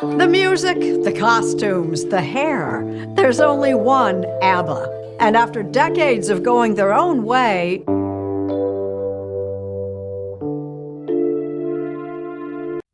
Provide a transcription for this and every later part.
The music, the costumes, the hair. There's only one ABBA. And after decades of going their own way,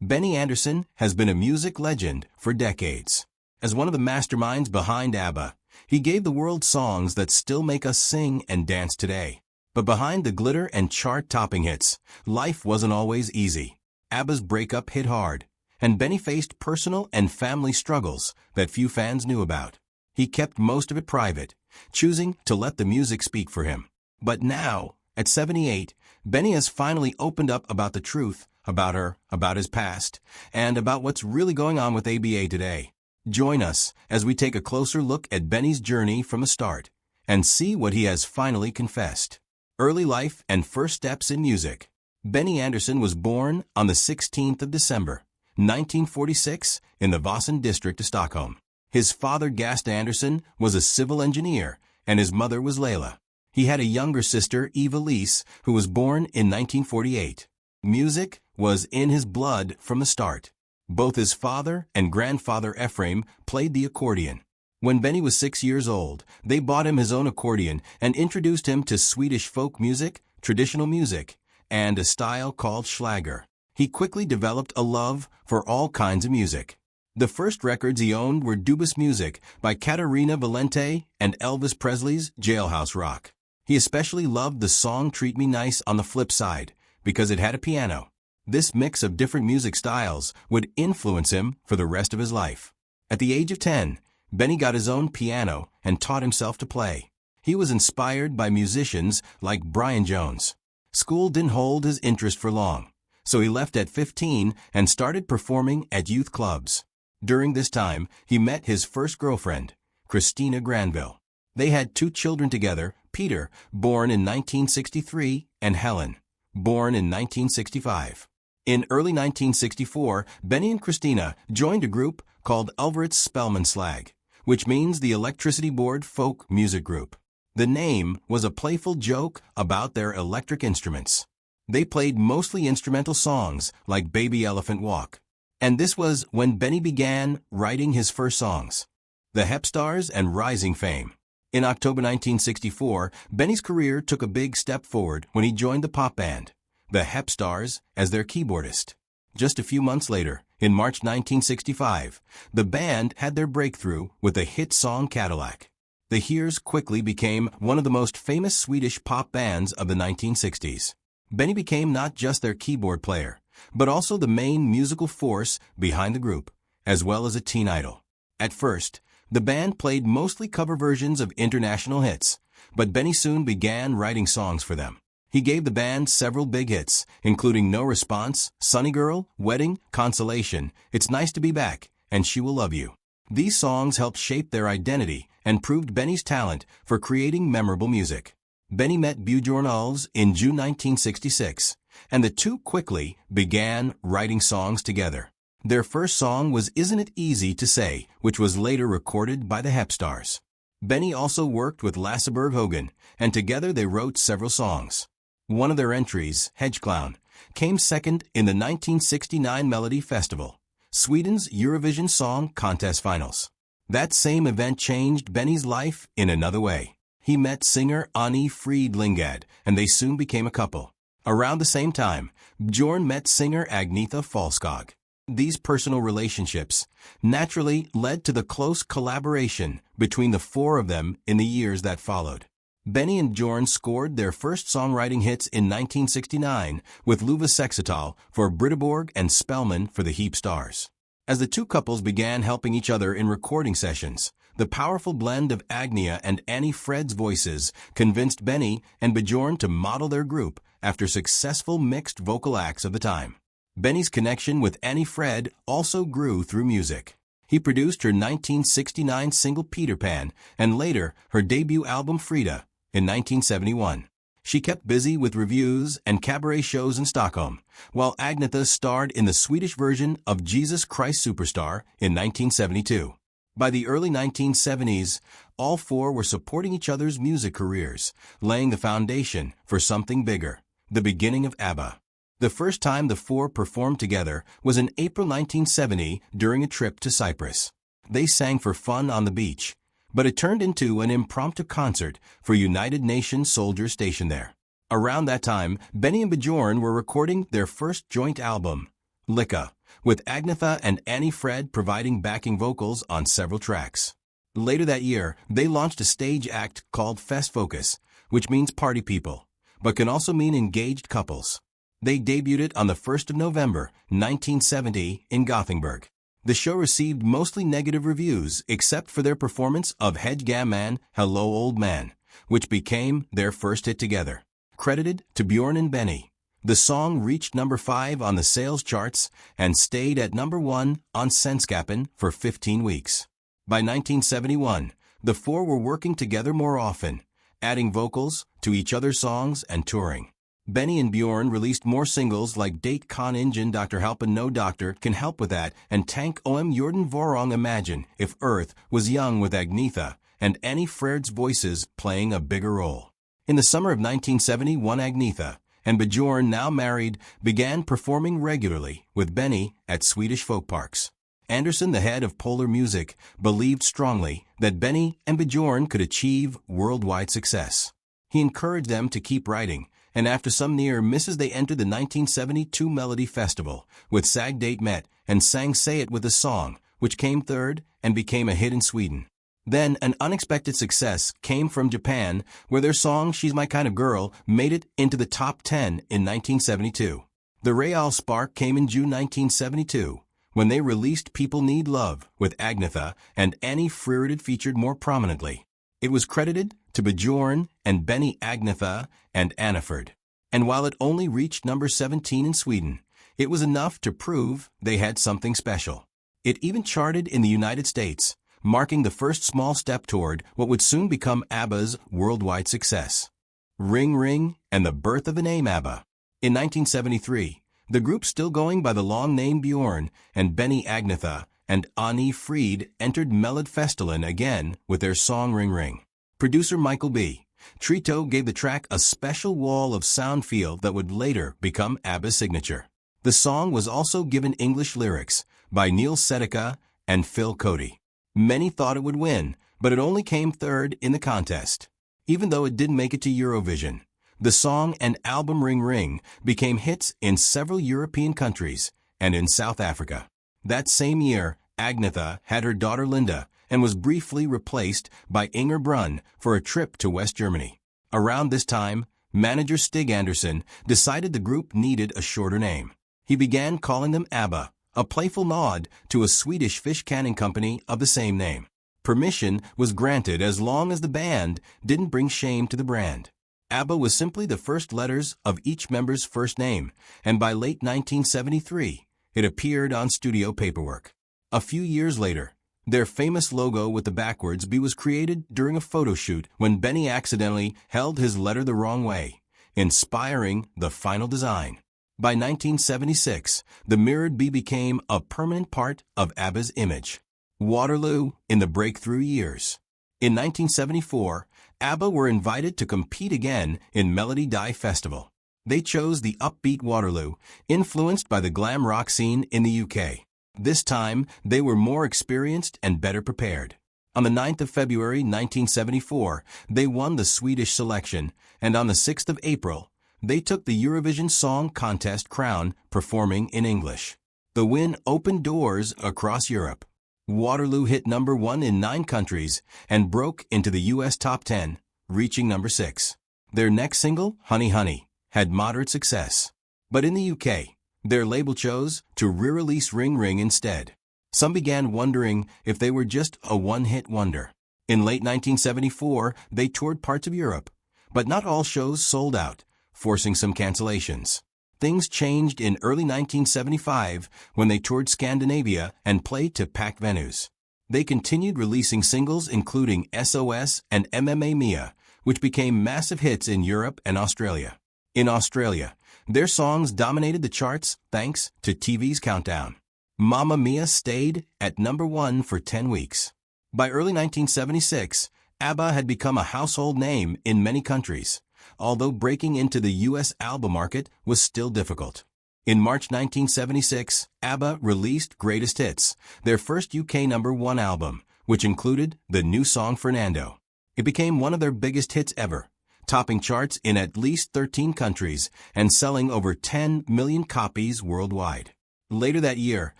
Benny Andersson has been a music legend for decades. As one of the masterminds behind ABBA, he gave the world songs that still make us sing and dance today. But behind the glitter and chart-topping hits, life wasn't always easy. ABBA's breakup hit hard, and Benny faced personal and family struggles that few fans knew about. He kept most of it private, choosing to let the music speak for him. But now, at 78, Benny has finally opened up about the truth, about her, about his past, and about what's really going on with ABBA today. Join us as we take a closer look at Benny's journey from the start and see what he has finally confessed. Early life and first steps in music. Benny Andersson was born on the 16th of December, 1946, in the Vasan district of Stockholm. His father, Gast Andersson, was a civil engineer, and his mother was Layla. He had a younger sister, Eva-Lise, who was born in 1948. Music was in his blood from the start. Both his father and grandfather Ephraim played the accordion. When Benny was 6 years old, they bought him his own accordion and introduced him to Swedish folk music, traditional music, and a style called Schlager. He quickly developed a love for all kinds of music. The first records he owned were Dubas Music by Katarina Valente and Elvis Presley's Jailhouse Rock. He especially loved the song Treat Me Nice on the flip side because it had a piano. This mix of different music styles would influence him for the rest of his life. At the age of 10, Benny got his own piano and taught himself to play. He was inspired by musicians like Brian Jones. School didn't hold his interest for long, so he left at 15 and started performing at youth clubs. During this time, he met his first girlfriend, Christina Granville. They had 2 children together, Peter, born in 1963, and Helen, born in 1965. In early 1964, Benny and Christina joined a group called Ulvrits Spelmanslag, which means the Electricity Board Folk Music Group. The name was a playful joke about their electric instruments. They played mostly instrumental songs like Baby Elephant Walk. And this was when Benny began writing his first songs, The Hepstars and Rising Fame. In October 1964, Benny's career took a big step forward when he joined the pop band, The Hepstars, as their keyboardist. Just a few months later, in March 1965, the band had their breakthrough with the hit song Cadillac. The Hears quickly became one of the most famous Swedish pop bands of the 1960s. Benny became not just their keyboard player, but also the main musical force behind the group, as well as a teen idol. At first, the band played mostly cover versions of international hits, but Benny soon began writing songs for them. He gave the band several big hits, including No Response, Sunny Girl, Wedding, Consolation, It's Nice to Be Back, and She Will Love You. These songs helped shape their identity and proved Benny's talent for creating memorable music. Benny met Björn Ulvaeus in June 1966, and the two quickly began writing songs together. Their first song was Isn't It Easy to Say, which was later recorded by the Hepstars. Benny also worked with Lasse Berghagen, and together they wrote several songs. One of their entries, Hedgeclown, came second in the 1969 Melody Festival, Sweden's Eurovision Song Contest Finals. That same event changed Benny's life in another way. He met singer Annie Frid Lingad, and they soon became a couple. Around the same time, Bjorn met singer Agnetha Falskog. These personal relationships naturally led to the close collaboration between the four of them in the years that followed. Benny and Bjorn scored their first songwriting hits in 1969 with Luva Sexatal for Britteborg and Spellman for the Heap Stars. As the two couples began helping each other in recording sessions, the powerful blend of Agnia and Annie Fred's voices convinced Benny and Bjorn to model their group after successful mixed vocal acts of the time. Benny's connection with Annie Fred also grew through music. He produced her 1969 single Peter Pan and later her debut album Frida in 1971. She kept busy with reviews and cabaret shows in Stockholm, while Agnetha starred in the Swedish version of Jesus Christ Superstar in 1972. By the early 1970s, all four were supporting each other's music careers, laying the foundation for something bigger, the beginning of ABBA. The first time the four performed together was in April 1970 during a trip to Cyprus. They sang for fun on the beach, but it turned into an impromptu concert for United Nations soldiers stationed there. Around that time, Benny and Bjorn were recording their first joint album, Lycka, with Agnetha and Annie Fred providing backing vocals on several tracks. Later that year, they launched a stage act called Festfokus, which means party people, but can also mean engaged couples. They debuted on the 1st of November, 1970 in Gothenburg. The show received mostly negative reviews except for their performance of Hedge Gamman, Hello Old Man, which became their first hit together. Credited to Bjorn and Benny, the song reached number 5 on the sales charts and stayed at number 1 on Svenskapen for 15 weeks. By 1971, the four were working together more often, adding vocals to each other's songs and touring. Benny and Bjorn released more singles like Date Con Ingen Dr. Help and No Doctor Can Help With That and Tank Om Jordan Vorong Imagine If Earth Was Young with Agnetha and Annie Fred's voices playing a bigger role. In the summer of 1971, Agnetha and Bjorn, now married, began performing regularly with Benny at Swedish folk parks. Andersson, the head of Polar Music, believed strongly that Benny and Bjorn could achieve worldwide success. He encouraged them to keep writing, and after some near misses they entered the 1972 Melody Festival with Sag Date Met and sang Say It with a Song, which came third and became a hit in Sweden. Then an unexpected success came from Japan, where their song She's My Kind of Girl made it into the top 10 in 1972. The real spark came in June 1972, when they released People Need Love with Agnetha and Annie Fred featured more prominently. It was credited to Bjorn and Benny, Agnetha and Annie Fred. And while it only reached number 17 in Sweden, it was enough to prove they had something special. It even charted in the United States, marking the first small step toward what would soon become ABBA's worldwide success. Ring Ring and the birth of the name ABBA. In 1973, the group, still going by the long name Bjorn and Benny, Agnetha and Annie Fred, entered Melodifestivalen again with their song Ring Ring. Producer Michael B. Trito gave the track a special wall of sound feel that would later become ABBA's signature. The song was also given English lyrics by Neil Sedaka and Phil Cody. Many thought it would win, but it only came third in the contest. Even though it didn't make it to Eurovision, the song and album Ring Ring became hits in several European countries and in South Africa. That same year, Agnetha had her daughter Linda and was briefly replaced by Inger Brunn for a trip to West Germany. Around this time, manager Stig Andersson decided the group needed a shorter name. He began calling them ABBA, a playful nod to a Swedish fish canning company of the same name. Permission was granted as long as the band didn't bring shame to the brand. ABBA was simply the first letters of each member's first name, and by late 1973, it appeared on studio paperwork. A few years later, their famous logo with the backwards B was created during a photo shoot when Benny accidentally held his letter the wrong way, inspiring the final design. By 1976, the mirrored B became a permanent part of ABBA's image. Waterloo in the breakthrough years. In 1974, ABBA were invited to compete again in Melody Die Festival. They chose the upbeat Waterloo, influenced by the glam rock scene in the UK. This time, they were more experienced and better prepared. On the 9th of February 1974, they won the Swedish selection, and on the 6th of April, they took the Eurovision Song Contest crown, performing in English. The win opened doors across Europe. Waterloo hit number 1 in 9 countries and broke into the US top 10, reaching number 6. Their next single, Honey Honey, had moderate success. But in the UK, their label chose to re-release Ring Ring instead. Some began wondering if they were just a one-hit wonder. In late 1974, they toured parts of Europe, but not all shows sold out, forcing some cancellations. Things changed in early 1975 when they toured Scandinavia and played to packed venues. They continued releasing singles including SOS and MMA Mia, which became massive hits in Europe and Australia. In Australia, their songs dominated the charts thanks to TV's Countdown. Mamma Mia stayed at number 1 for 10 weeks. By early 1976, ABBA had become a household name in many countries, although breaking into the U.S. album market was still difficult. In March 1976, ABBA released Greatest Hits, their first UK #1 album, which included the new song Fernando. It became one of their biggest hits ever, topping charts in at least 13 countries and selling over 10 million copies worldwide. Later that year,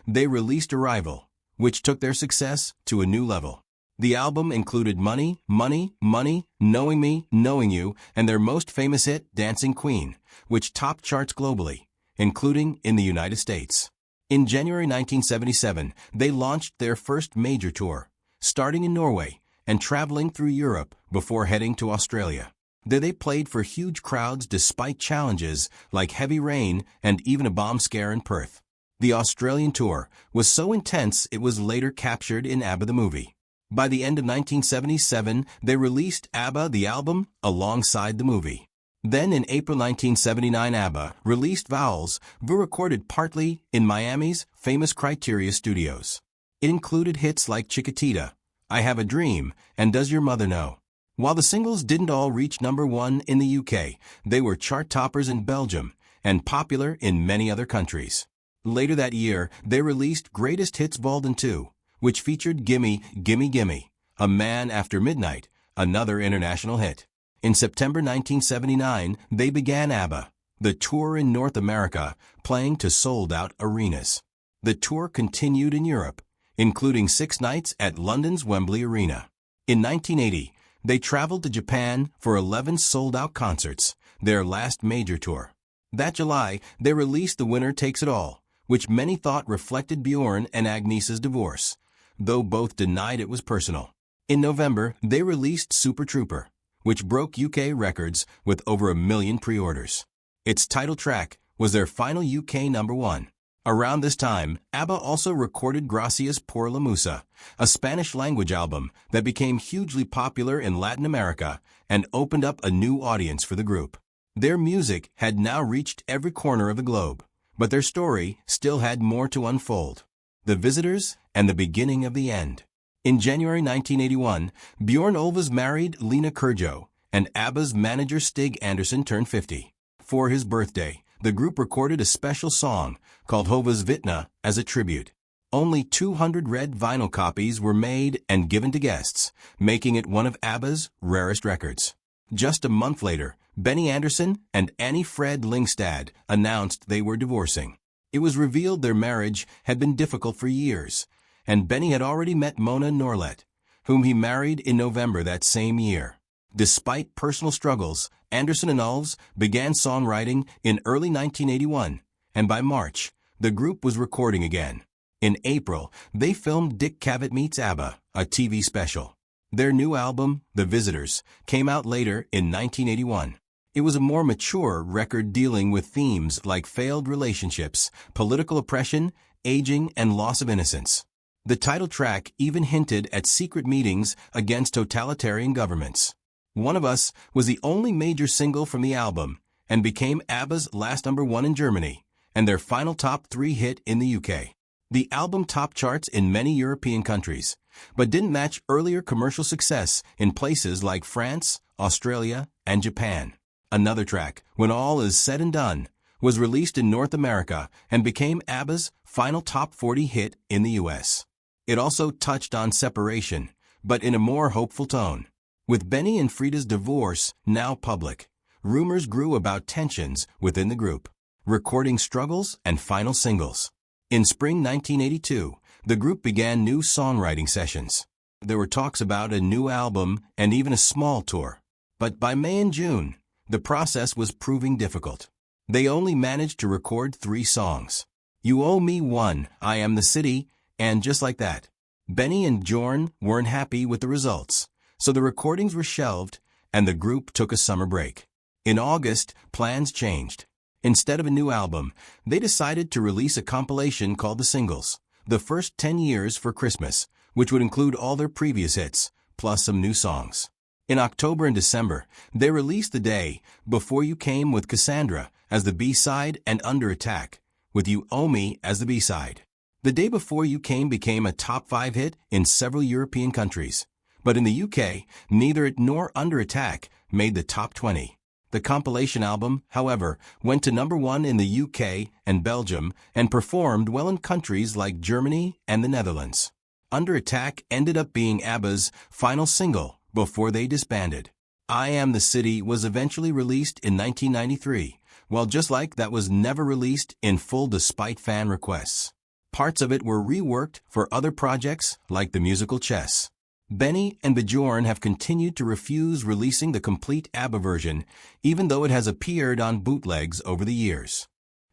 they released Arrival, which took their success to a new level. The album included Money, Money, Money, Knowing Me, Knowing You, and their most famous hit, Dancing Queen, which topped charts globally, including in the United States. In January 1977, they launched their first major tour, starting in Norway and traveling through Europe before heading to Australia. There they played for huge crowds despite challenges like heavy rain and even a bomb scare in Perth. The Australian tour was so intense it was later captured in ABBA the movie. By the end of 1977, they released ABBA the album alongside the movie. Then in April 1979, ABBA released Vowels, recorded partly in Miami's famous Criteria Studios. It included hits like Chiquitita, I Have a Dream, and Does Your Mother Know? While the singles didn't all reach #1 in the UK, they were chart toppers in Belgium and popular in many other countries. Later that year, they released Greatest Hits Vol. 2, which featured Gimme, Gimme, Gimme, A Man After Midnight, another international hit. In September 1979, they began ABBA, the tour in North America, playing to sold-out arenas. The tour continued in Europe, including 6 nights at London's Wembley Arena. In 1980, they traveled to Japan for 11 sold-out concerts, their last major tour. That July, they released The Winner Takes It All, which many thought reflected Bjorn and Agnese's divorce, though both denied it was personal. In November, they released Super Trooper, which broke UK records with over 1 million pre-orders. Its title track was their final UK #1. Around this time, ABBA also recorded Gracias por la Musa, a Spanish-language album that became hugely popular in Latin America and opened up a new audience for the group. Their music had now reached every corner of the globe, but their story still had more to unfold. The Visitors and the Beginning of the End. In January 1981, Bjorn Ulvaeus married Lena Kyrjo, and ABBA's manager Stig Andersson turned 50. For his birthday, the group recorded a special song called Hova's Vittne as a tribute. Only 200 red vinyl copies were made and given to guests, making it one of ABBA's rarest records. Just a month later, Benny Andersson and Annie Fred Lyngstad announced they were divorcing. It was revealed their marriage had been difficult for years, and Benny had already met Mona Norlet, whom he married in November that same year. Despite personal struggles, Andersson and Ulvaeus began songwriting in early 1981, and by March, the group was recording again. In April, they filmed Dick Cavett Meets ABBA, a TV special. Their new album, The Visitors, came out later in 1981. It was a more mature record dealing with themes like failed relationships, political oppression, aging, and loss of innocence. The title track even hinted at secret meetings against totalitarian governments. One of Us was the only major single from the album and became ABBA's last #1 in Germany and their final top 3 hit in the UK. The album topped charts in many European countries, but didn't match earlier commercial success in places like France, Australia, and Japan. Another track, When All Is Said and Done, was released in North America and became ABBA's final top 40 hit in the US. It also touched on separation, but in a more hopeful tone. With Benny and Frida's divorce now public, rumors grew about tensions within the group, recording struggles and final singles. In spring 1982, the group began new songwriting sessions. There were talks about a new album and even a small tour. But by May and June, the process was proving difficult. They only managed to record 3 songs. You Owe Me One, I Am the City, and Just Like That. Benny and Bjorn weren't happy with the results, so the recordings were shelved and the group took a summer break. In August, plans changed. Instead of a new album, they decided to release a compilation called The Singles, The First 10 Years for Christmas, which would include all their previous hits, plus some new songs. In October and December, they released The Day Before You Came with Cassandra as the B-side and Under Attack, with You Owe Me as the B-side. The Day Before You Came became a top 5 hit in several European countries, but in the UK, neither it nor Under Attack made the top 20. The compilation album, however, went to #1 in the UK and Belgium and performed well in countries like Germany and the Netherlands. Under Attack ended up being ABBA's final single before they disbanded. I Am the City was eventually released in 1993, while Just Like That was never released in full despite fan requests. Parts of it were reworked for other projects like the musical Chess. Benny and Bjorn have continued to refuse releasing the complete ABBA version, even though it has appeared on bootlegs over the years.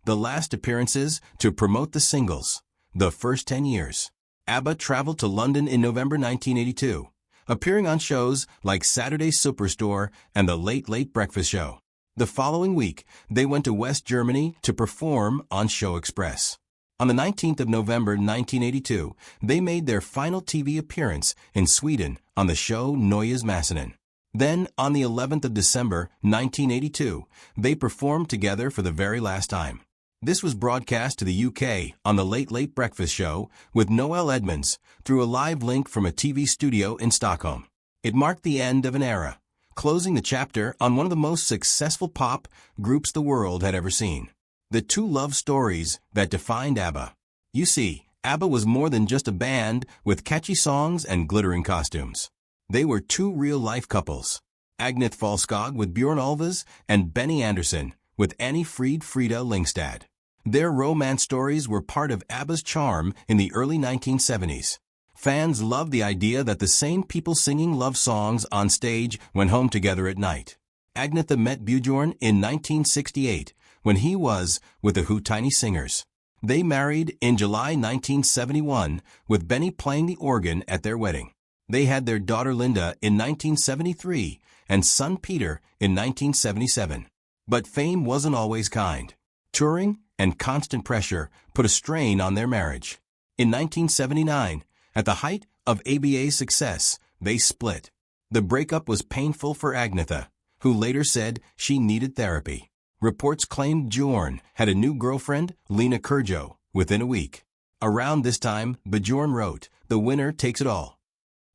The last appearances to promote the singles, the first 10 years. ABBA traveled to London in November 1982, appearing on shows like Saturday Superstore and The Late Late Breakfast Show. The following week, they went to West Germany to perform on Show Express. On the 19th of November 1982, they made their final TV appearance in Sweden on the show Neues Masinen. Then, on the 11th of December 1982, they performed together for the very last time. This was broadcast to the UK on The Late Late Breakfast Show with Noel Edmonds through a live link from a TV studio in Stockholm. It marked the end of an era, closing the chapter on one of the most successful pop groups the world had ever seen. The two love stories that defined ABBA. You see, ABBA was more than just a band with catchy songs and glittering costumes. They were two real-life couples. Agneth Falskog with Bjorn Ulvaeus and Benny Andersson with Annie Fried Frida Lyngstad. Their romance stories were part of ABBA's charm in the early 1970s. Fans loved the idea that the same people singing love songs on stage went home together at night. Agnetha met Bjorn in 1968 when he was with the Who Tiny Singers. They married in July 1971 with Benny playing the organ at their wedding. They had their daughter Linda in 1973 and son Peter in 1977. But fame wasn't always kind. Touring and constant pressure put a strain on their marriage. In 1979, at the height of ABBA's success, they split. The breakup was painful for Agnetha, who later said she needed therapy. Reports claimed Bjorn had a new girlfriend, Lena Kurjo, within a week. Around this time, Bjorn wrote, "The Winner Takes It All,"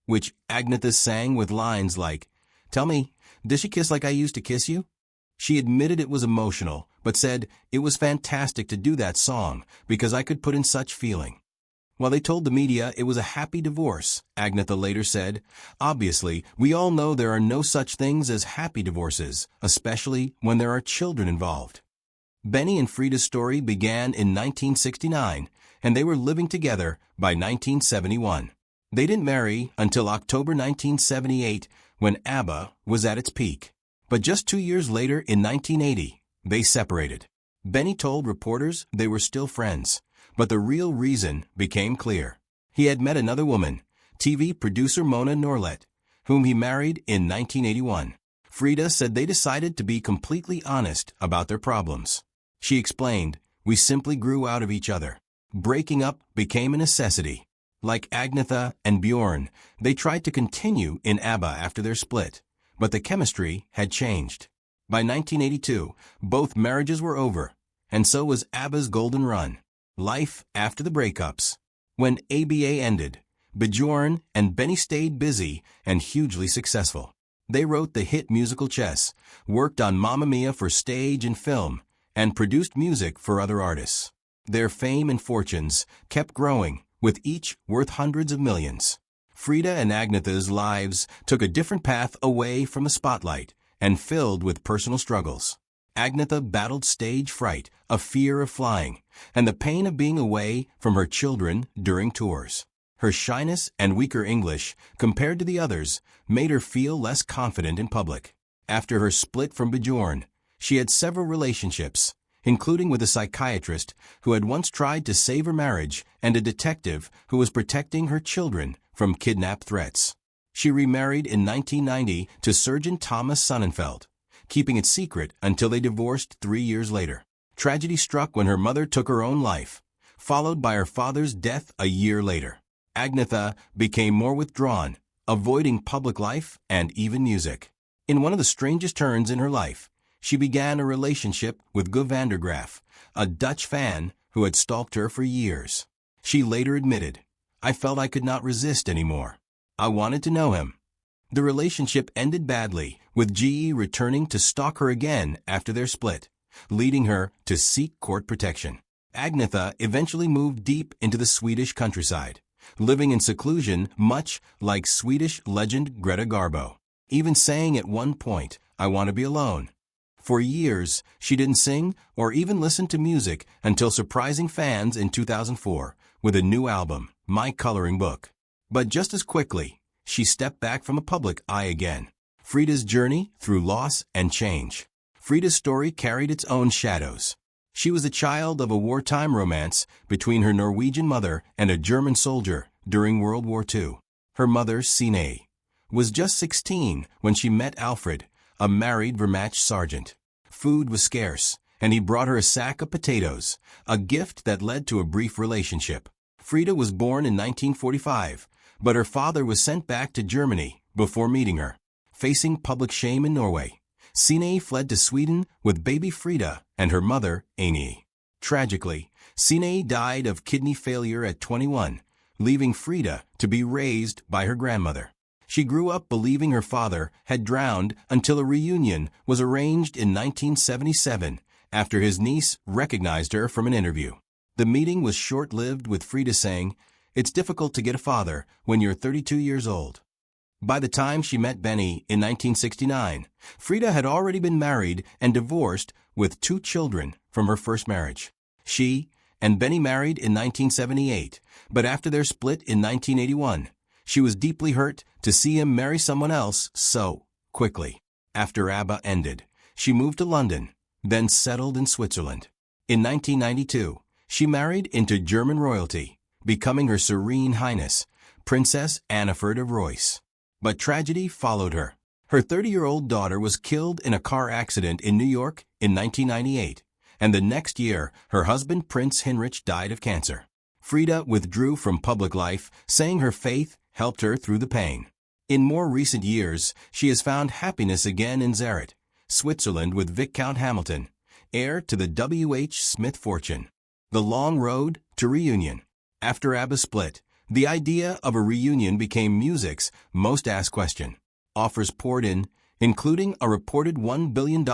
which Agnetha sang with lines like, "Tell me, does she kiss like I used to kiss you?" She admitted it was emotional, but said, "It was fantastic to do that song because I could put in such feeling." While they told the media it was a happy divorce, Agnetha later said, "Obviously, we all know there are no such things as happy divorces, especially when there are children involved." Benny and Frida's story began in 1969, and they were living together by 1971. They didn't marry until October 1978, when ABBA was at its peak. But just 2 years later, in 1980, they separated. Benny told reporters they were still friends, but the real reason became clear. He had met another woman, TV producer Mona Norlet, whom he married in 1981. Frida said they decided to be completely honest about their problems. She explained, "We simply grew out of each other. Breaking up became a necessity." Like Agnetha and Bjorn, they tried to continue in ABBA after their split, but the chemistry had changed. By 1982, both marriages were over, and so was ABBA's golden run. Life after the breakups. When ABBA ended, Bjorn and Benny stayed busy and hugely successful. They wrote the hit musical Chess, worked on Mamma Mia for stage and film, and produced music for other artists. Their fame and fortunes kept growing, with each worth hundreds of millions. Frida and Agnetha's lives took a different path away from the spotlight and filled with personal struggles. Agnetha battled stage fright, a fear of flying, and the pain of being away from her children during tours. Her shyness and weaker English, compared to the others, made her feel less confident in public. After her split from Bjorn, she had several relationships, including with a psychiatrist who had once tried to save her marriage and a detective who was protecting her children from kidnap threats. She remarried in 1990 to surgeon Thomas Sonnenfeld, keeping it secret until they divorced 3 years later. Tragedy struck when her mother took her own life, followed by her father's death a year later. Agnetha became more withdrawn, avoiding public life and even music. In one of the strangest turns in her life, she began a relationship with Guy van der Graaf, a Dutch fan who had stalked her for years. She later admitted, "I felt I could not resist anymore. I wanted to know him." The relationship ended badly, with GE returning to stalk her again after their split, leading her to seek court protection. Agnetha eventually moved deep into the Swedish countryside, living in seclusion much like Swedish legend Greta Garbo, even saying at one point, "I want to be alone." For years, she didn't sing or even listen to music until surprising fans in 2004 with a new album, My Coloring Book. But just as quickly, she stepped back from the public eye again. Frida's journey through loss and change. Frida's story carried its own shadows. She was a child of a wartime romance between her Norwegian mother and a German soldier during World War II. Her mother, Sine, was just 16 when she met Alfred, a married Wehrmacht sergeant. Food was scarce, and he brought her a sack of potatoes, a gift that led to a brief relationship. Frida was born in 1945, but her father was sent back to Germany before meeting her. Facing public shame in Norway, Sine fled to Sweden with baby Frida and her mother, Ane. Tragically, Sine died of kidney failure at 21, leaving Frida to be raised by her grandmother. She grew up believing her father had drowned until a reunion was arranged in 1977 after his niece recognized her from an interview. The meeting was short-lived, with Frida saying, "It's difficult to get a father when you're 32 years old." By the time she met Benny in 1969, Frida had already been married and divorced with 2 children from her first marriage. She and Benny married in 1978, but after their split in 1981, she was deeply hurt to see him marry someone else so quickly. After ABBA ended, she moved to London, then settled in Switzerland. In 1992, she married into German royalty, becoming Her Serene Highness, Princess Anneford of Reuss. But tragedy followed her. Her 30-year-old daughter was killed in a car accident in New York in 1998, and the next year, her husband Prince Heinrich died of cancer. Frida withdrew from public life, saying her faith helped her through the pain. In more recent years, she has found happiness again in Zurich, Switzerland, with Viscount Hamilton, heir to the W.H. Smith fortune. The long road to reunion. After ABBA split, the idea of a reunion became music's most asked question. Offers poured in, including a reported $1 billion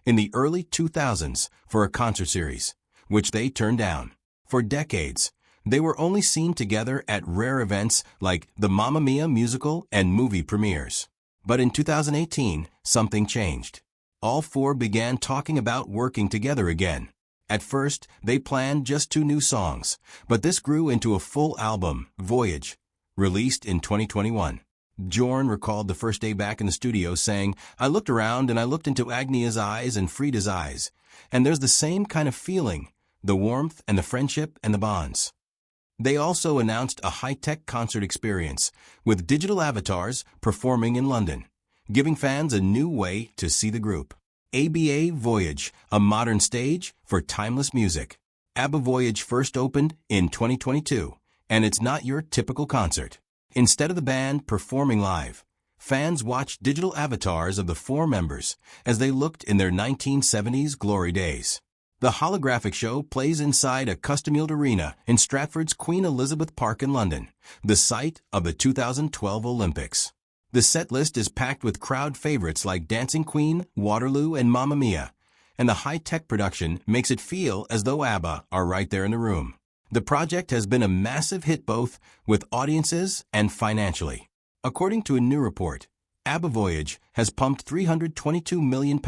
in the early 2000s for a concert series, which they turned down. For decades, they were only seen together at rare events like the Mamma Mia musical and movie premieres. But in 2018, something changed. All 4 began talking about working together again. At first, they planned just 2 new songs, but this grew into a full album, Voyage, released in 2021. Bjorn recalled the first day back in the studio saying, "I looked around and I looked into Agnia's eyes and Frida's eyes, and there's the same kind of feeling, the warmth and the friendship and the bonds." They also announced a high-tech concert experience with digital avatars performing in London, giving fans a new way to see the group. ABBA Voyage, a modern stage for timeless music. ABBA Voyage first opened in 2022, and it's not your typical concert. Instead of the band performing live, fans watched digital avatars of the 4 members as they looked in their 1970s glory days. The holographic show plays inside a custom-built arena in Stratford's Queen Elizabeth Park in London, the site of the 2012 Olympics. The set list is packed with crowd favorites like Dancing Queen, Waterloo, and Mamma Mia, and the high-tech production makes it feel as though ABBA are right there in the room. The project has been a massive hit both with audiences and financially. According to a new report, ABBA Voyage has pumped £322 million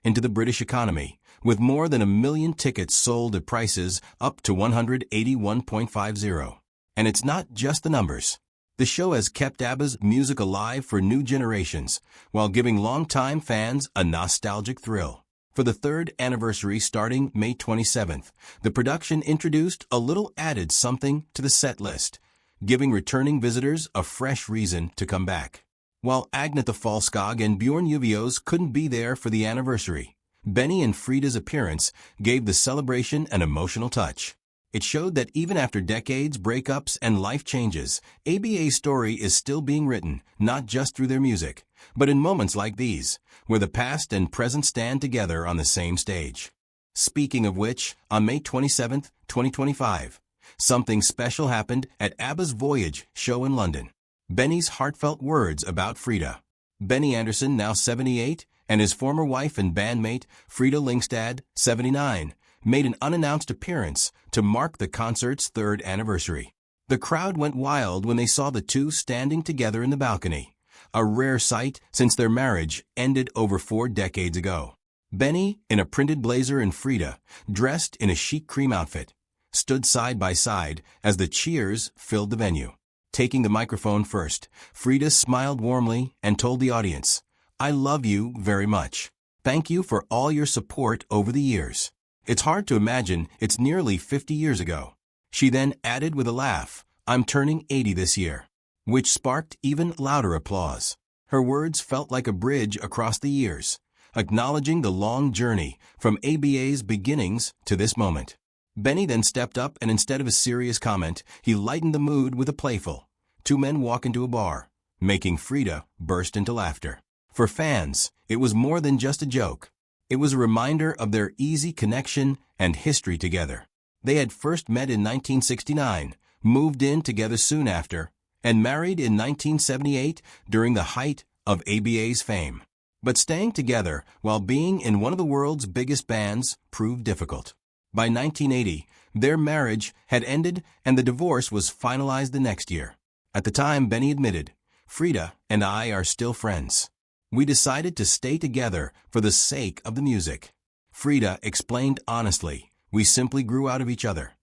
into the British economy, with more than 1 million tickets sold at prices up to £181.50. And it's not just the numbers. The show has kept ABBA's music alive for new generations, while giving longtime fans a nostalgic thrill. For the 3rd anniversary starting May 27th, the production introduced a little added something to the set list, giving returning visitors a fresh reason to come back. While Agnetha Falskog and Bjorn Ulvaeus couldn't be there for the anniversary, Benny and Frida's appearance gave the celebration an emotional touch. It showed that even after decades, breakups, and life changes, ABBA's story is still being written, not just through their music, but in moments like these, where the past and present stand together on the same stage. Speaking of which, on May 27, 2025, something special happened at ABBA's Voyage show in London. Benny's heartfelt words about Frida. Benny Andersson, now 78, and his former wife and bandmate, Frida Lyngstad, 79, made an unannounced appearance to mark the concert's 3rd anniversary. The crowd went wild when they saw the two standing together in the balcony, a rare sight since their marriage ended over 4 decades ago. Benny, in a printed blazer, and Frida, dressed in a chic cream outfit, stood side by side as the cheers filled the venue. Taking the microphone first, Frida smiled warmly and told the audience, "I love you very much. Thank you for all your support over the years. It's hard to imagine it's nearly 50 years ago." She then added with a laugh, "I'm turning 80 this year," which sparked even louder applause. Her words felt like a bridge across the years, acknowledging the long journey from ABBA's beginnings to this moment. Benny then stepped up, and instead of a serious comment, he lightened the mood with a playful, "Two men walk into a bar," making Frida burst into laughter. For fans, it was more than just a joke. It was a reminder of their easy connection and history together. They had first met in 1969, moved in together soon after, and married in 1978 during the height of ABBA's fame. But staying together while being in one of the world's biggest bands proved difficult. By 1980, their marriage had ended and the divorce was finalized the next year. At the time, Benny admitted, "Frida and I are still friends. We decided to stay together for the sake of the music." Frida explained honestly, "We simply grew out of each other.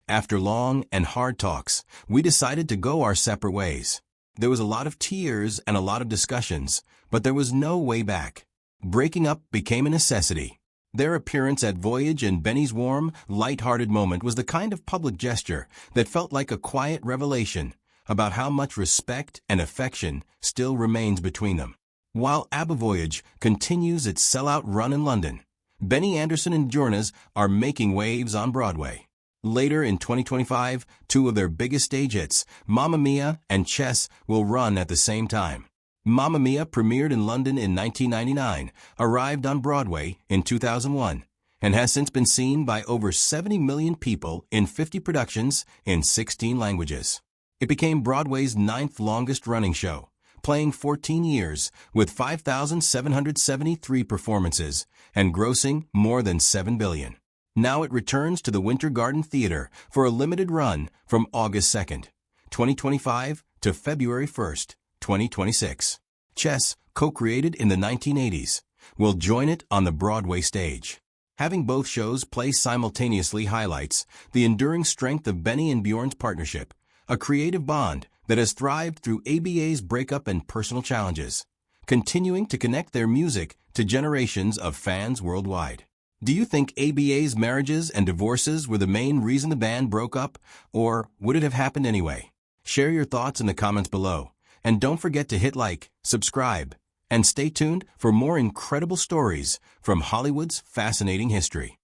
After long and hard talks, we decided to go our separate ways. There was a lot of tears and a lot of discussions, but there was no way back. Breaking up became a necessity." Their appearance at Voyage and Benny's warm, light-hearted moment was the kind of public gesture that felt like a quiet revelation about how much respect and affection still remains between them. While ABBA Voyage continues its sellout run in London, Benny Andersson and Jonas are making waves on Broadway. Later in 2025, 2 of their biggest stage hits, Mamma Mia and Chess, will run at the same time. Mamma Mia premiered in London in 1999, arrived on Broadway in 2001, and has since been seen by over 70 million people in 50 productions in 16 languages. It became Broadway's 9th longest-running show, playing 14 years with 5,773 performances and grossing more than $7 billion. Now it returns to the Winter Garden Theater for a limited run from August 2nd, 2025 to February 1st, 2026. Chess, co-created in the 1980s, will join it on the Broadway stage. Having both shows play simultaneously highlights the enduring strength of Benny and Bjorn's partnership, a creative bond that has thrived through ABBA's breakup and personal challenges, continuing to connect their music to generations of fans worldwide. Do you think ABBA's marriages and divorces were the main reason the band broke up, or would it have happened anyway? Share your thoughts in the comments below. And don't forget to hit like, subscribe, and stay tuned for more incredible stories from Hollywood's fascinating history.